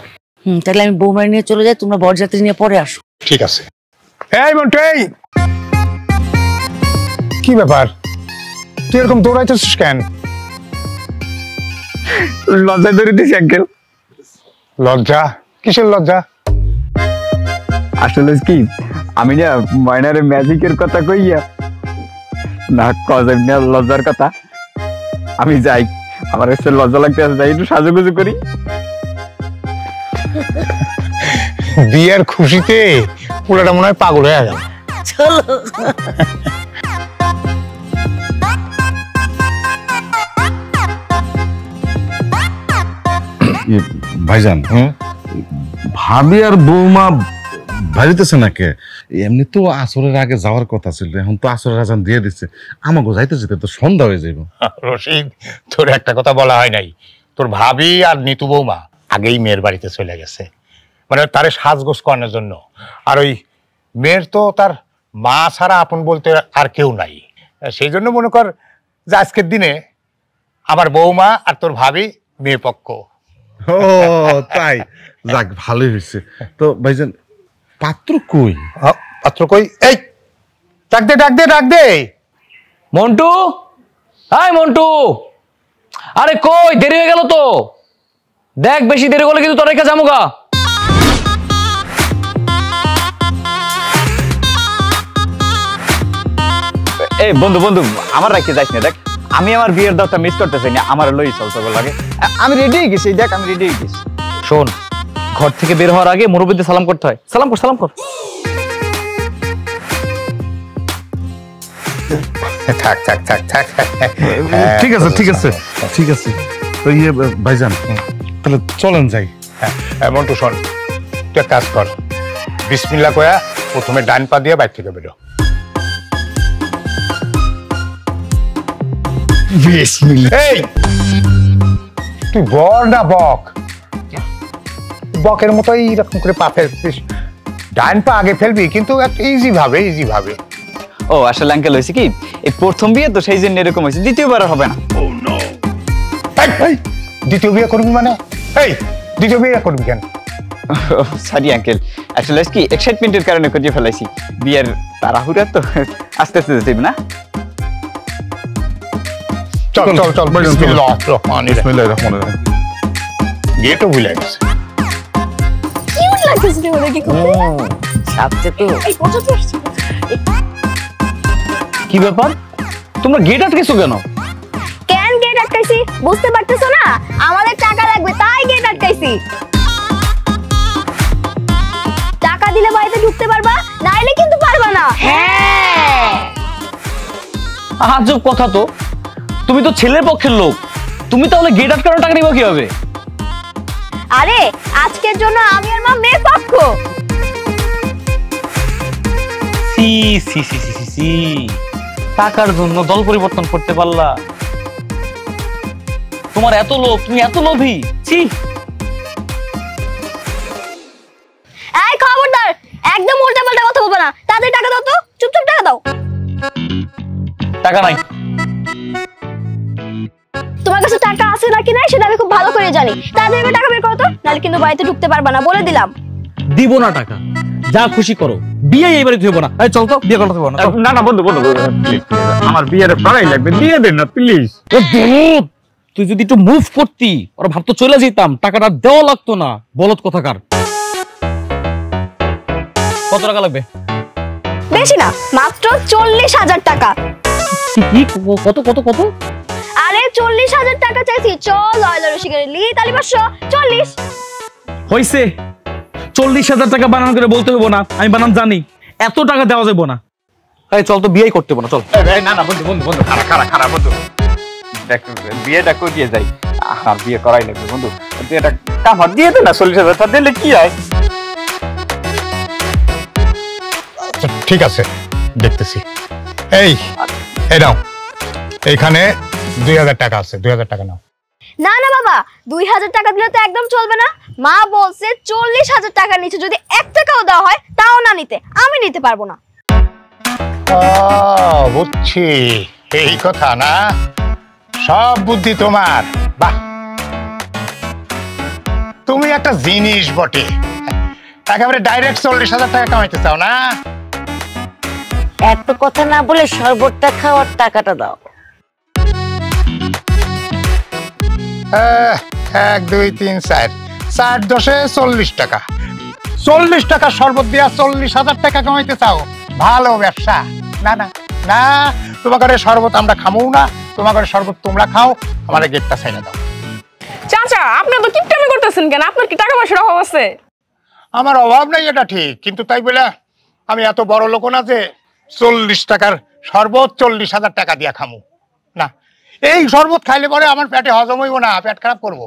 তাহলে আমি বৌমারি নিয়ে চলে যাই, তোমরা বরযাত্রী নিয়ে পরে আসো। ঠিক আছে। এই মন্টু, এই কি ব্যাপার, তুই এরকম দৌড়াইতেছিস কেন? লজ্জায় ধরে দিছি আঙ্কেল। লজ্জা? কিসের লজ্জা? আসলে কি আমি না ময়নারে ম্যাজিকের কথা কইয়া না কজের না লজ্জার কথা, আমি যাই, আমার কাছে লজ্জা লাগতে আছে, যাই একটু সাজুগুজু করি। বিয়ের খুশিতে পুরোটা মনে হয় পাগল হয়ে গেল। চলো। ভাইজান, ভাবি আর বৌমা বাড়িতেছে নাকি? এমনি তো আসরের আগে যাওয়ার কথা ছিল, এখন তো আসরের আজান দিয়ে দিচ্ছে, আমাকে যাইতে যেতে তো সন্ধ্যা হয়ে যাইব। রশিদ, তোর একটা কথা বলা হয় নাই, তোর ভাবি আর নিতু বৌমা আগেই মেয়ের বাড়িতে চলে গেছে, মানে তারে সাজগোজ করানোর জন্য। আর ওই মেয়ের তো তার মা ছাড়া আপন বলতে আর কেউ নাই, সেই জন্য মনে কর যে আজকের দিনে আমার বৌমা আর তোর ভাবি মেয়ে পক্ষ। ও তাই, যাক ভালোই হয়েছে। তো ভাইজান পাত্র কই? পাত্র কই? এই ডাক দে, ডাক দে, ডাক দে। মন্টু, হাই মন্টু, আরে কই, দেরি হয়ে গেল তো। দেখ বেশি দেরি করলে কিন্তু তোর রেখে যামুগা। এই বন্ধু বন্ধু, আমার রাখতে যাইস না, দেখ আমি আমার বিয়ের দাওয়াতটা মিস করতে চাই না, আমার লই চল চল লাগে। আমি রেডি হয়ে গেছি, দেখ আমি রেডি হয়ে গেছি। শোন, ঘর থেকে বের হওয়ার আগে মুরব্বিদের সালাম করতে হয়। সালাম কর, সালাম কর। থাক থাক থাক থাক। ঠিক আছে ঠিক আছে ঠিক আছে। তো ইয়ে ভাইজান, তাহলে চলেন যাই। হ্যাঁ মন্টু শোন, তুই এক কাজ কর, বিসমিল্লাহ কয়া প্রথমে ডান পা দিয়ে বাইরে থেকে বেরো। এই তুই বর না বক? বকের মতো এইরকম করে পা ফেলছিস, ডান পা আগে ফেলবি, কিন্তু ইজি ভাবে, ইজি ভাবে। ও আসলে আঙ্কেল হয়েছে কি, এই প্রথম বিয়ে তো সেই জন্য এরকম হয়েছে, দ্বিতীয়বার হবে না। দ্বিতীয় বিয়ে করবি মানে? এই দ্বিতীয় বিয়ে করবি কেন? সরি আঙ্কেল, আসলে কি এক্সাইটমেন্টের কারণে করিয়ে ফেলাইছি, বিয়ের তাড়াহুড়া তো আস্তে আস্তে যেতে না। চল চল চল, বিসমিল্লাহ বিসমিল্লাহির রহমানির রহিম। বিয়ে তো ভুলে গেছে। কিউট লাগতেছে রে ওরে, কি করতে সাথে তো এই পছন্দ আসছে। কি ব্যাপার, তোমরা গেট আটকেছো কেন? কেন গেট আটকাইছি বুঝতে পারতেছো না? আমাদের টাকা লাগবে তাই গেট আটকাইছি। টাকা দিলে বাড়িতে ঢুকতে পারবা, নাইলে কিন্তু পারবা না। হ্যাঁ আজব কথা তো, তুমি তো ছেলের পক্ষের লোক, তুমি তাহলে গেট আটকানোর টাকা নিবা কিভাবে? আরে আজকের জন্য আমি আর মা মেয়ের পক্ষ। সি সি সি সি সি সি, টাকার জন্য দল পরিবর্তন করতে পারলা? তোমার এত লোভ, তুমি এত লোভী, ছি। এই খবরদার, একদম উল্টাপাল্টা কথা বলবা না। তাদের টাকা দাও তো, চুপচাপ টাকা দাও। টাকা নাই। তোমার কাছে টাকা আছে নাকি নাই সেটা আমি খুব ভালো করে জানি। তাদেরকে টাকা বের করো তো, নাহলে কিন্তু বাড়িতে ঢুকতে পারবা না, বলে দিলাম। দিব না টাকা, যা খুশি করো, বিয়ে এইবারে হইব না। এই চল তো, বিয়ে করতে হবে না। না না বন্ধু বন্ধু, আমার বিয়ের পড়াই লাগবে, দিয়ে দেন না প্লিজ। তুই যদি একটু মুভ করতি, ওরা ভাবতো চলে যেতাম, টাকাটা দেওয়া লাগতো না। বলত কথাকার। কত টাকা লাগবে? বেশি না, মাত্র 40,000 টাকা। কত কত কত? আরে 40,000 টাকা চাইছি। চল লয়লা রসিকের লি তালি 540 হইছে। 40,000 টাকা বানান করে বলতে হইব না, আমি বানান জানি। এত টাকা দেওয়া যাবে না। এই চল তো, বিয়েই করতে হবে না, চল। না না বন্ধু বন্ধু বন্ধু, খারাপ খারাপ খারাপ বন্ধু, দেখ বিয়েটা করিয়ে যাই, আর বিয়ে করাই লাগবে বন্ধু, তুই এটা কামার দিয়ে দে না, 40,000 টাকা দিলে কি হয়? আচ্ছা, ঠিক আছে, দেখতেছি। এই নাও, এইখানে 2,000 টাকা আছে, 2,000 টাকা নাও। না না বাবা, 2,000 টাকা দিলে তো একদম চলবে না। মা বলছে 40,000 টাকার নিচে যদি 1 টাকাও দেওয়া হয় তাও না নিতে, আমি নিতে পারবো না। বুঝছি, এই কথা না, সব বুদ্ধি তোমার। বাহ, তুমি একটা জিনিস বটে, একেবারে ডাইরেক্ট 40,000 টাকা কামাইতে চাও না? এত কথা না বলে শরবতটা খাওয়ার টাকাটা দাও। 1 2 3 4 4 10 40 টাকা। 40 টাকা শরবত দিয়া 40,000 টাকা কামাইতে চাও? ভালো ব্যবসা। না না না, তোমাদের শরবত আমরা খামও না, তোমাদের শরবত তোমরা খাও, আমার গেটটা ছাইড়া দাও। চাচা, আপনি তো কিপটামি করতেছেন কেন? আপনার কি টাকা পয়সার অভাব আছে? আমার অভাব নাই, এটা ঠিক, কিন্তু তাই বলে আমি এত বড় লোক না যে 40 টাকার শরবত 40,000 টাকা দিয়া খামু। না, এই শরবত খাইলে পরে আমার পেটে হজম হইব না, পেট খারাপ করবো।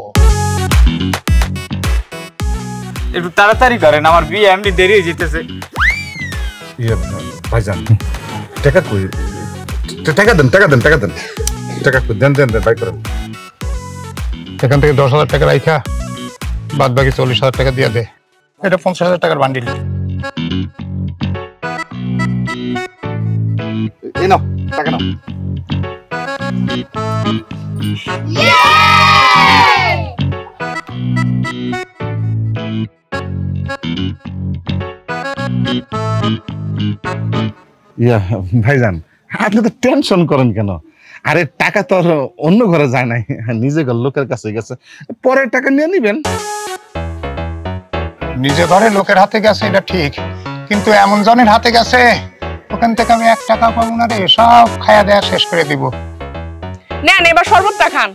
একটু তাড়াতাড়ি করেন, আমার বিয়ে এমনি দেরি হয়ে যেতেছে। ভাইজান, টাকা কই? টাকা দেন, টাকা দেন, টাকা দেন, টাকা কই? দেন দেন, বাই করেন। এখান থেকে 10,000 টাকা রাইখা বাদ বাকি 40,000 টাকা দিয়ে দে। এটা 50,000 টাকার বান্ডিল। এই নাও টাকা, নাও। ভাইজান, আপনি তো টেনশন করেন কেন? আরে টাকা তো আর অন্য ঘরে যায় নাই, নিজে ঘর লোকের কাছে গেছে, পরে টাকা নিয়ে নিবেন। নিজে ঘরে লোকের হাতে গেছে এটা ঠিক, কিন্তু এমন জনের হাতে গেছে ওখান থেকে আমি 1 টাকা পাবো না রে, সব খায়া দেয়া শেষ করে দিব। নেন এবার শরবতটা খান।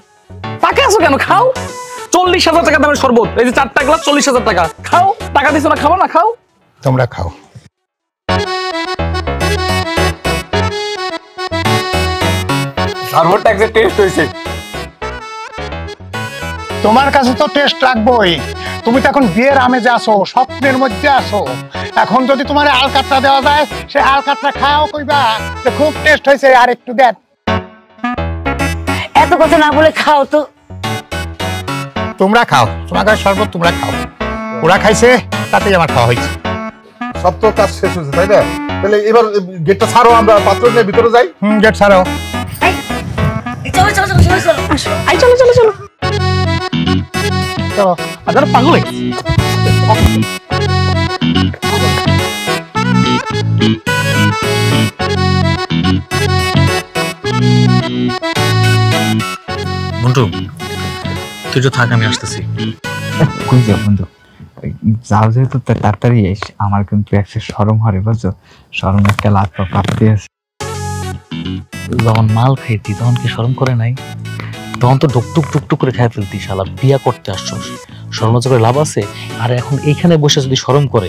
টাকা আছো কেন? খাও। 40,000 টাকা দামের শরবত, এই যে 4টা গ্লাস 40,000 টাকা। খাও, টাকা দিছো না, খাবো না, খাও। তোমরা খাও। শরবতটা একটা টেস্ট হইছে। তোমার কাছে তো টেস্ট লাগবেই, তুমি তো এখন বিয়ের আমেজে আছো, স্বপ্নের মধ্যে আছো। এখন যদি তোমার আলকাতরা দেওয়া যায়, সে আলকাতরা খাও, কইবা যে খুব টেস্ট হয়েছে, আর একটু দেন। এত কথা না বলে খাও তো। তোমরা খাও, তোমাদের শরবত তোমরা খাও। ওরা খাইছে, তাতেই আমার খাওয়া হয়েছে। সব তো কাজ শেষ হয়েছে, তাই না? তাহলে এবার গেটটা ছাড়ো, আমরা পাত্র নিয়ে ভিতরে যাই। গেট ছাড়ো। চলো চলো চলো চলো চলো, আসো, আই চলো চলো চলো চলো। আদার পাগল হয়ে মন্টু, তুই তো থাক, আমি আসতেছি। কই যাও বন্ধু? যাও যেহেতু তাড়াতাড়ি এস, আমার কিন্তু একটা শরম হরে, বুঝছো? শরম একটা লাভ প্রাপ্তি আছে। যখন মাল খাইতি তখন কি শরম করে নাই? তখন তো টুকটুক টুকটুক করে খাই ফেলতি। শালা বিয়া করতে আসছস, শরম লজ্জা করে লাভ আছে? আর এখন এইখানে বসে যদি শরম করে,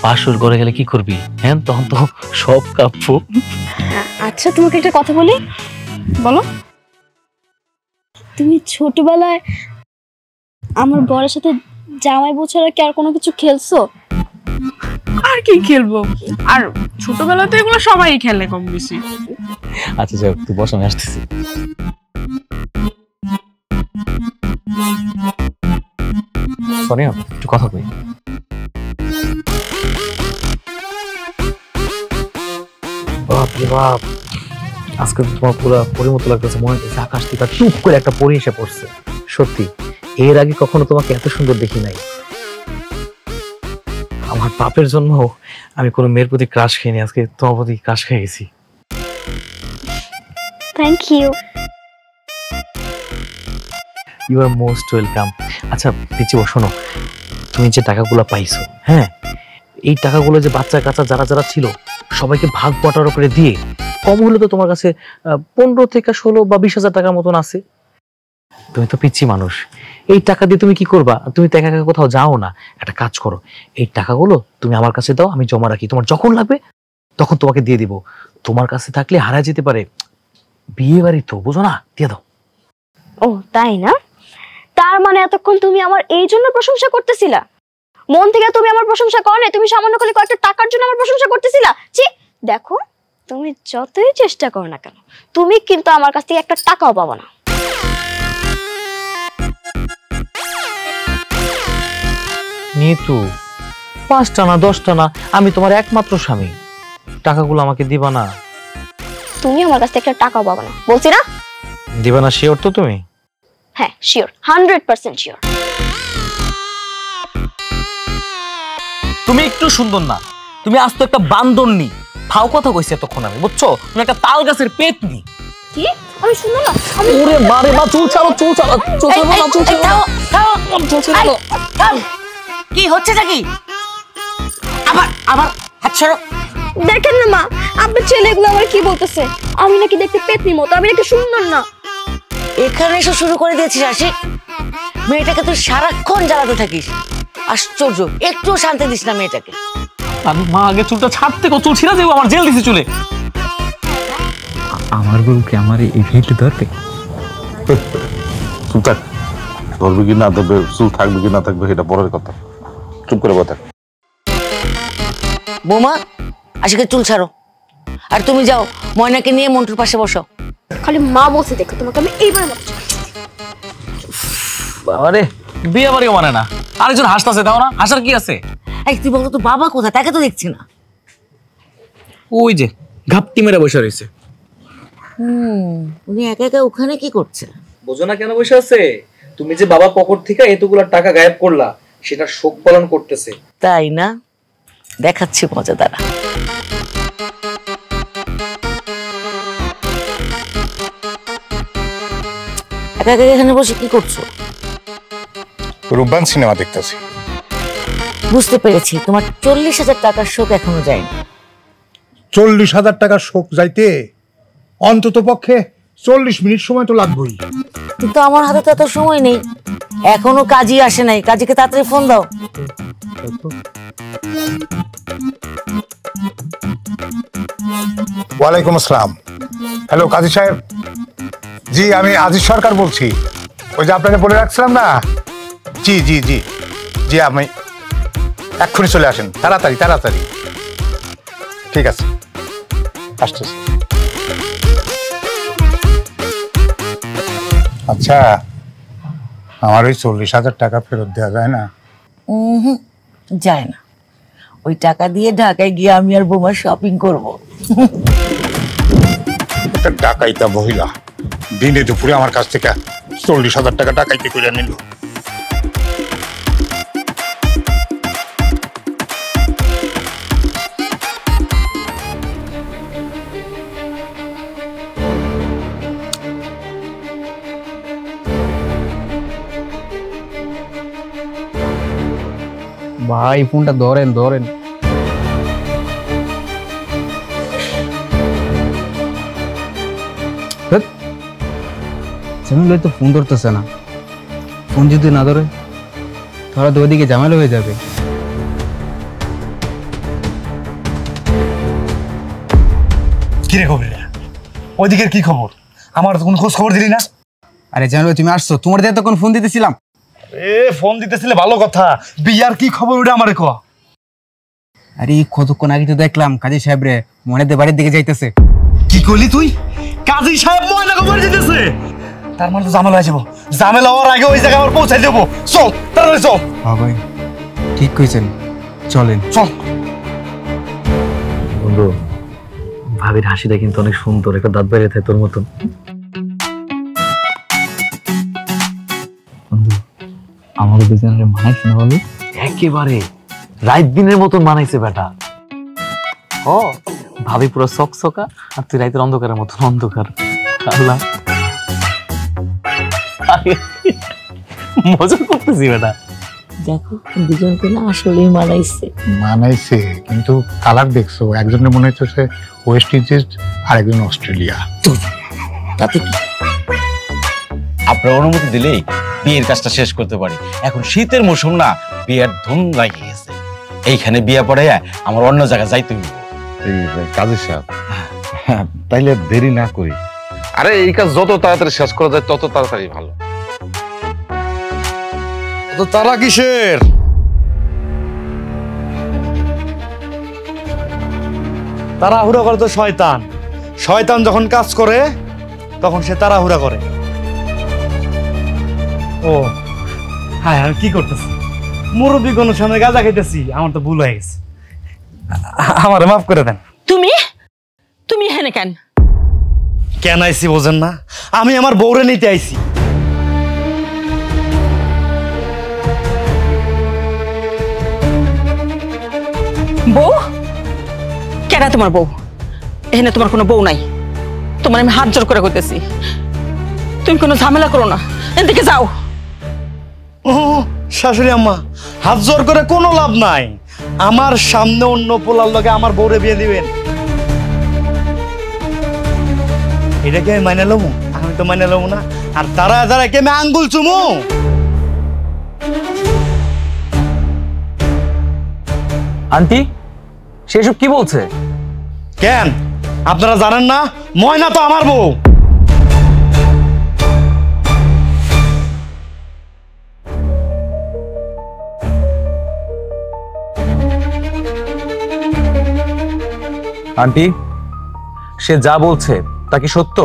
বাসুর ঘরে গেলে কি করবি? হ্যাঁ, তখন তো সব কাঁপব। আচ্ছা, তোমাকে একটা কথা বলি। বলো। তুমি ছোটবেলায় আমার বরের সাথে জামাই বউ ছাড়া কি আর কোনো কিছু খেলছো? আর কি খেলবো? আর ছোটবেলাতে এগুলো সবাই খেলে কম বেশি। আচ্ছা যাও, তুই বস, আমি আসতেছি। সোনিয়া, একটু কথা কই। বাপ রে বাপ, আজকে তোমার পুরো পরির মতো লাগতেছে, মনে হচ্ছে আকাশ থেকে টুপ করে একটা পরি এসে পড়ছে। সত্যি, এর আগে কখনো তোমাকে এত সুন্দর দেখি নাই। আমার পাপের জন্য আমি কোনো মেয়ের প্রতি ক্রাশ খাইনি, আজকে তোমার প্রতি ক্রাশ খেয়ে গেছি। Thank you. You are most welcome. আচ্ছা পিচি, শোনো, তুমি যে টাকাগুলো পাইছো, হ্যাঁ, এই টাকাগুলো যে বাচ্চা কাচ্চা যারা যারা ছিল সবাইকে ভাগ বটারা করে দিয়ে, কম হলে তো তোমার কাছে 15 থেকে 16 বা 20,000 টাকার মতন আছে। তুমি তো পিচ্ছি মানুষ, এই টাকা দিয়ে তুমি কি করবা? তুমি তো একা একা কোথাও যাও না। একটা কাজ করো, এই টাকাগুলো তুমি আমার কাছে দাও, আমি জমা রাখি, তোমার যখন লাগবে তখন তোমাকে দিয়ে দিব। তোমার কাছে থাকলে হারায় যেতে পারে, বিয়ে বাড়ি তো, বুঝো না? দিয়ে দাও। ও তাই না? তার মানে এতক্ষণ তুমি আমার এই জন্য প্রশংসা করতেছিলা? মন থেকে তুমি আমার প্রশংসা করো না, তুমি সামান্য করে কয়েকটা টাকার জন্য আমার প্রশংসা করতেছিলা? ছি, দেখো তুমি যতই চেষ্টা করো না কেন, তুমি কিন্তু আমার কাছ থেকে একটা টাকাও পাবো না। নিতু, 5টা না 10টা না, আমি তোমার একমাত্র স্বামী, টাকাগুলো আমাকে দিবা না? তুমি আমার কাছ থেকে একটা টাকাও পাবো না, বলছি না? দিবা না শিওর তো তুমি? হ্যাঁ শিওর, 100% শিওর। তুমি একটু সুন্দর না, তুমি আজ তো একটা বান্দরনি। ফাও কথা কইছি এতক্ষণ আমি, বুঝছো? তুমি একটা তাল গাছের পেতনি। কি? আমি শুনো না, আমি ওরে মারে মা, চুল ছাড়ো, চুল ছাড়ো, চুল ছাড়ো না, চুল ছাড়ো। চুল ছাড়ো। কি হচ্ছে নাকি? আবার আবার হাত ছাড়ো। দেখেন না মা, আপনার ছেলেগুলো আমার কি বলতেছে, আমি নাকি দেখতে পেতনি মতো, আমি নাকি সুন্দর না। এখানে এসে শুরু করে দিয়েছিস আশিক। মেয়েটাকে তুই সারাক্ষণ জ্বালাতে থাকিস, আশ্চর্য, একটু শান্তি দিস না মেয়েটাকে। আমি মা আগে চুলটা ছাড়তে কো, চুল ছিঁড়া দেবো, আমার জেল দিছে চুলে। আমার বউকে আমার এই ভিড় ধরবে? চুপ থাক, ধরবে কি না ধরবে, চুল থাকবে কি না থাকবে এটা পরের কথা, চুপ করে বসে থাক। বৌমা, আশিকের চুল ছাড়ো, আর তুমি যাও ময়নাকে নিয়ে মন্টুর পাশে বসো। খালি মা বলছে দেখো, তোমাকে আমি এইবার মতো। আরে বিয়ে বাড়িও মানে না, আরেকজন হাসতাছে, দাও না, হাসার কি আছে? এই তুই বলতো, তো বাবা কোথায়? তাকে তো দেখছি না। ওই যে ঘাপটি মেরে বসে রয়েছে। উনি একা একা ওখানে কি করছে? বোঝো না কেন বসে আছে? তুমি যে বাবা পকেট থেকে এতগুলো টাকা গায়েব করলা, সেটা শোক পালন করতেছে। তাই না? দেখাচ্ছি মজা দ্বারা। একা একা এখানে বসে কি করছো? রূপবান সিনেমা দেখতেছি। বুঝতে পেরেছি, তোমার 40,000 টাকার শোক এখনো যায়নি। 40,000 টাকার শোক যাইতে অন্তত পক্ষে 40 মিনিট সময় তো লাগবেই। কিন্তু আমার হাতে তো এত সময় নেই, এখনো কাজী আসে নাই। কাজীকে তাড়াতাড়ি ফোন দাও। ওয়ালাইকুম আসসালাম। হ্যালো কাজী সাহেব। জি, আমি আজিজ সরকার বলছি। ওই যে আপনাকে বলে রাখছিলাম না। জি জি জি জি, আমি এক্ষুনি চলে আসেন, তাড়াতাড়ি তাড়াতাড়ি। ঠিক আছে, আসতেছি। আচ্ছা, আমার ওই 40,000 টাকা ফেরত দেওয়া যায় না? যায় না। ওই টাকা দিয়ে ঢাকায় গিয়ে আমি আর বোমা শপিং করবো। একটা ডাকাইতা মহিলা দিনে দুপুরে আমার কাছ থেকে 40,000 টাকা ডাকাইতে করে নিল। ভাই ফোনটা ধরেন ধরেন। জামিল তো ফোন ধরতেছে না। ফোন যদি না ধরে তাহলে তো ওইদিকে ঝামেলা হয়ে যাবে। কি রে কবিরা, ওইদিকের কি খবর? আমার তো কোনো খোঁজ খবর দিলি না। আরে জামিল তুমি আসছো, তোমার দিয়ে তখন ফোন দিতেছিলাম। ফোন দিতেছিলে ভালো কথা, বিয়ার কি খবর ওটা আমারে কো। আরে কতক্ষণ আগে তো দেখলাম কাজী সাহেব রে মনেদের বাড়ির দিকে যাইতেছে। কি করলি তুই? কাজী সাহেব ময়নাকে বাড়ি যেতেছে? তার মানে তো ঝামেলা হয়ে যাবো। ঝামেলা হওয়ার আগে ওই জায়গায় আমার পৌঁছাই দেবো। চল তাড়াতাড়ি চল। হ্যাঁ ভাই ঠিক কইছেন, চলেন। চল। বন্ধু, ভাবির হাসিটা কিন্তু অনেক সুন্দর, একটা দাঁত বেরিয়ে থাকে তোর মতন। বন্ধু, আমাকে দুজনের মানাইছে না বলো? একেবারে রাত দিনের মতন মানাইছে বেটা। ও ভাবি পুরো চকচকা, আর তুই রাতের অন্ধকারের মতন অন্ধকার। আল্লাহ, মজা করতেছি বেটা। দেখো দুজনকে না আসলেই মানাইছে। মানাইছে, কিন্তু কালার দেখছো, একজনের মনে হচ্ছে ওয়েস্ট ইন্ডিজ আর একজন অস্ট্রেলিয়া। তাতে কি? আপনার অনুমতি দিলেই বিয়ের কাজটা শেষ করতে পারি। এখন শীতের মৌসুম না, বিয়ের ধুম লাগিয়ে গেছে। এইখানে বিয়ে পড়ে আমার অন্য জায়গায় যাইতে হইব। কাজী সাহেব, তাইলে দেরি না করি। আরে এই কাজ যত তাড়াতাড়ি শেষ করা যায় তত তাড়াতাড়ি ভালো। তো তারা কিসের? তাড়াহুড়া করে তো শয়তান। শয়তান যখন কাজ করে তখন সে তাড়াহুড়া করে। ও হ্যাঁ, আমি কি করতেছি? মুরব্বী কোন সময় গাঁজা খাইতেছি, আমার তো ভুল হয়ে গেছে, আমার মাফ করে দেন। তুমি তুমি এখানে কেন? কেন আইছি বোঝেন না? আমি আমার বউরে নিতে আইছি। বউ? কেনা তোমার বউ? এখানে তোমার কোনো বউ নাই। তোমার আমি হাত জোর করে কইতেছি, তুমি কোনো ঝামেলা করো না, এদিকে যাও। ও শাশুড়ি আম্মা, হাত জোর করে কোনো লাভ নাই। আমার সামনে অন্য পোলার লগে আমার বউরে বিয়ে দিবেন, এটা কি আমি মাইনে লমু? আমি তো মাইনে লমু না। আর তারা তারা কে আমি আঙ্গুল চুমু? আন্টি সেসব কি বলছে? কেন আপনারা জানেন না? ময়না তো আমার বউ। আন্টি সে যা বলছে তা কি সত্য?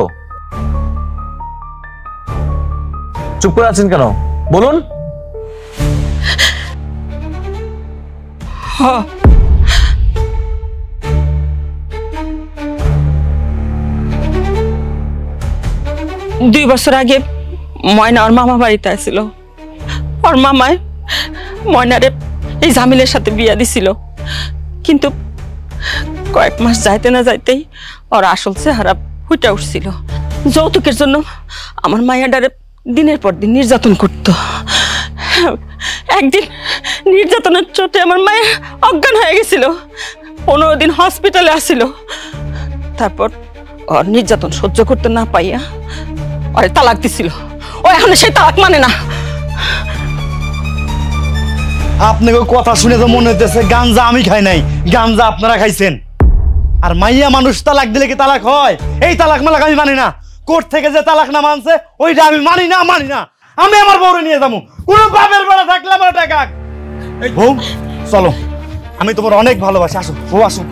চুপ করে আছেন কেন, বলুন। হ্যাঁ, 2 বছর আগে ময়না ওর মামা বাড়িতে আসছিল। ওর মামায় ময়নারে এই জামিলের সাথে বিয়া দিছিল, কিন্তু কয়েক মাস যাইতে না যাইতেই ওর আসল চেহারা ফুটে উঠছিল। যৌতুকের জন্য আমার মায়াডারে দিনের পর দিন নির্যাতন করত। একদিন নির্যাতনের চোটে আমার মায়ের অজ্ঞান হয়ে গেছিল, 15 দিন হসপিটালে আসছিল। তারপর ওর নির্যাতন সহ্য করতে না পাইয়া ওরে তালাক দিছিল। ও এখন সেই তালাক মানে না। আপনাকে কথা শুনে তো মনে হইতেছে গাঞ্জা আমি খাই নাই, গাঞ্জা আপনারা খাইছেন। আর মাইয়া মানুষ তালাক দিলে কি তালাক হয়? এই তালাক মালাক আমি মানি না। কোর্ট থেকে যে তালাক না মানছে ওইটা আমি মানি না। আমি আমার বউরে নিয়ে যাবো, কোনো বাপের বেড়া থাকলে আমার টাকা। বউ চলো, আমি তোমার অনেক ভালোবাসি, আসো বউ আসো।